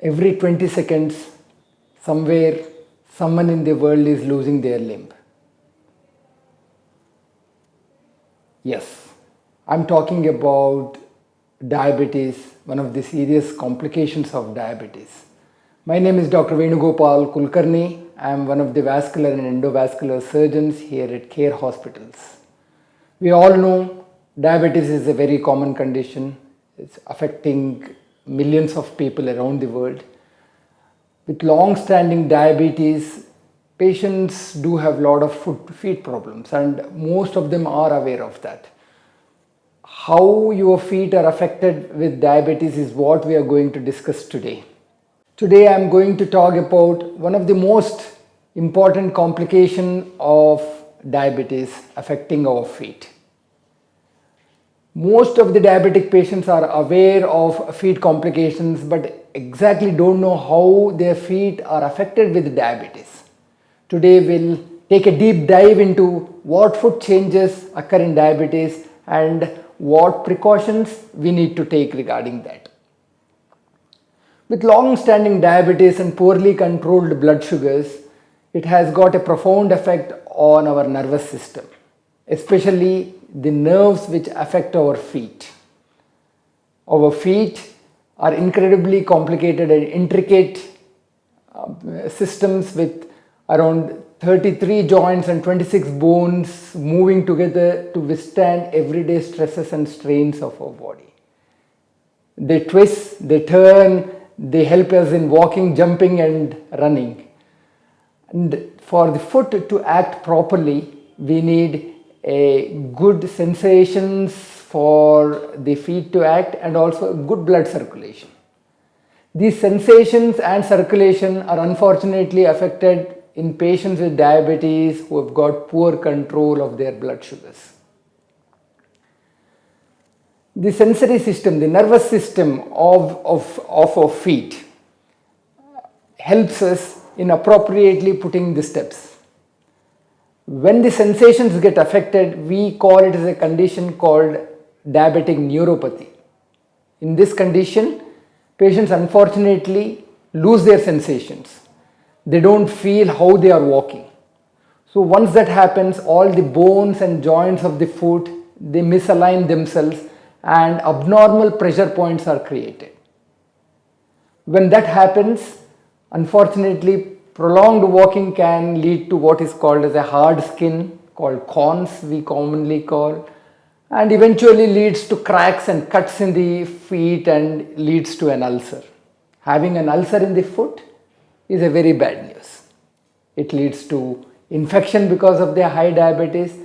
Every 20 seconds, somewhere, someone in the world is losing their limb. Yes, I'm talking about diabetes, one of the serious complications of diabetes. My name is Dr. Venugopal Kulkarni. I am one of the vascular and endovascular surgeons here at CARE Hospitals. We all know diabetes is a very common condition. It's affecting millions of people around the world. With long-standing diabetes, patients do have a lot of feet problems, and most of them are aware of that. How your feet are affected with diabetes is what we are going to discuss today. Today I am going to talk about one of the most important complications of diabetes affecting our feet. Most of the diabetic patients are aware of feet complications but exactly don't know how their feet are affected with diabetes. Today we'll take a deep dive into what foot changes occur in diabetes and what precautions we need to take regarding that. With long-standing diabetes and poorly controlled blood sugars, it has got a profound effect on our nervous system, especially the nerves which affect our feet. Our feet are incredibly complicated and intricate systems with around 33 joints and 26 bones moving together to withstand everyday stresses and strains of our body. They twist, they turn, they help us in walking, jumping and running. And for the foot to act properly, we need a good sensations for the feet to act and also good blood circulation. These sensations and circulation are unfortunately affected in patients with diabetes who have got poor control of their blood sugars. The sensory system, the nervous system of our feet helps us in appropriately putting the steps. When the sensations get affected, we call it as a condition called diabetic neuropathy. In this condition, patients unfortunately lose their sensations. They don't feel how they are walking. So once that happens, all the bones and joints of the foot, they misalign themselves and abnormal pressure points are created. When that happens, unfortunately, prolonged walking can lead to what is called as a hard skin, called corns we commonly call, and eventually leads to cracks and cuts in the feet and leads to an ulcer. Having an ulcer in the foot is a very bad news. It leads to infection because of the high diabetes,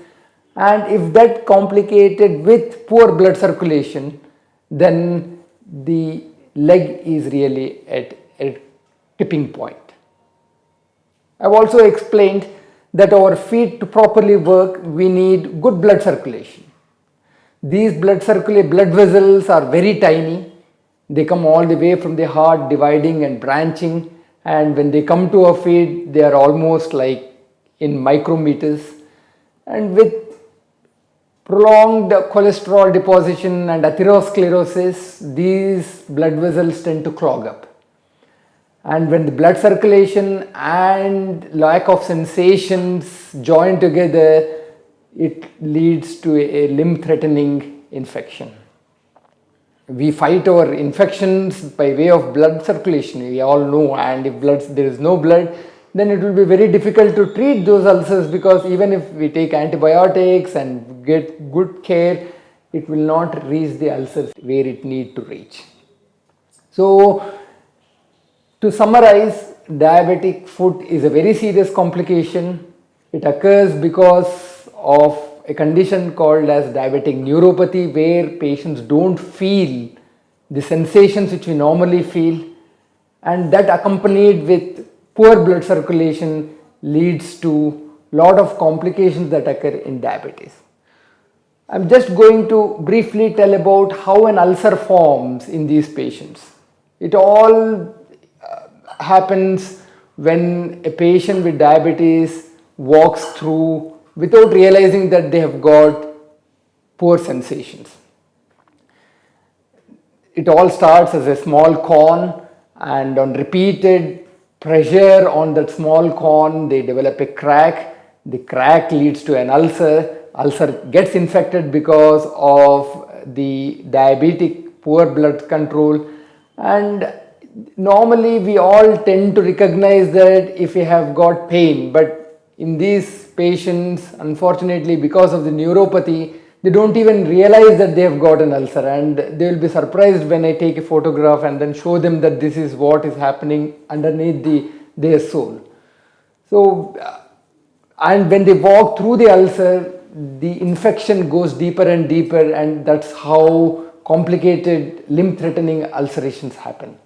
and if that complicated with poor blood circulation, then the leg is really at a tipping point. I've also explained that our feet to properly work, we need good blood circulation. These blood vessels are very tiny. They come all the way from the heart, dividing and branching, and when they come to our feet, they are almost like in micrometers. And with prolonged cholesterol deposition and atherosclerosis, these blood vessels tend to clog up. And when the blood circulation and lack of sensations join together, it leads to a limb-threatening infection. We fight our infections by way of blood circulation, we all know, and if there is no blood, then it will be very difficult to treat those ulcers, because even if we take antibiotics and get good care, it will not reach the ulcers where it needs to reach. So, to summarize, diabetic foot is a very serious complication. It occurs because of a condition called as diabetic neuropathy, where patients don't feel the sensations which we normally feel, and that accompanied with poor blood circulation leads to a lot of complications that occur in diabetes. I'm just going to briefly tell about how an ulcer forms in these patients. It all happens when a patient with diabetes walks through without realizing that they have got poor sensations. It all starts as a small corn and on repeated pressure on that small corn they develop a crack. The crack leads to an ulcer gets infected because of the diabetic poor blood control. And normally we all tend to recognize that if we have got pain, but in these patients unfortunately because of the neuropathy they don't even realize that they have got an ulcer, and they will be surprised when I take a photograph and then show them that this is what is happening underneath their soul. So and when they walk through the ulcer, the infection goes deeper and deeper, and that's how complicated limb threatening ulcerations happen.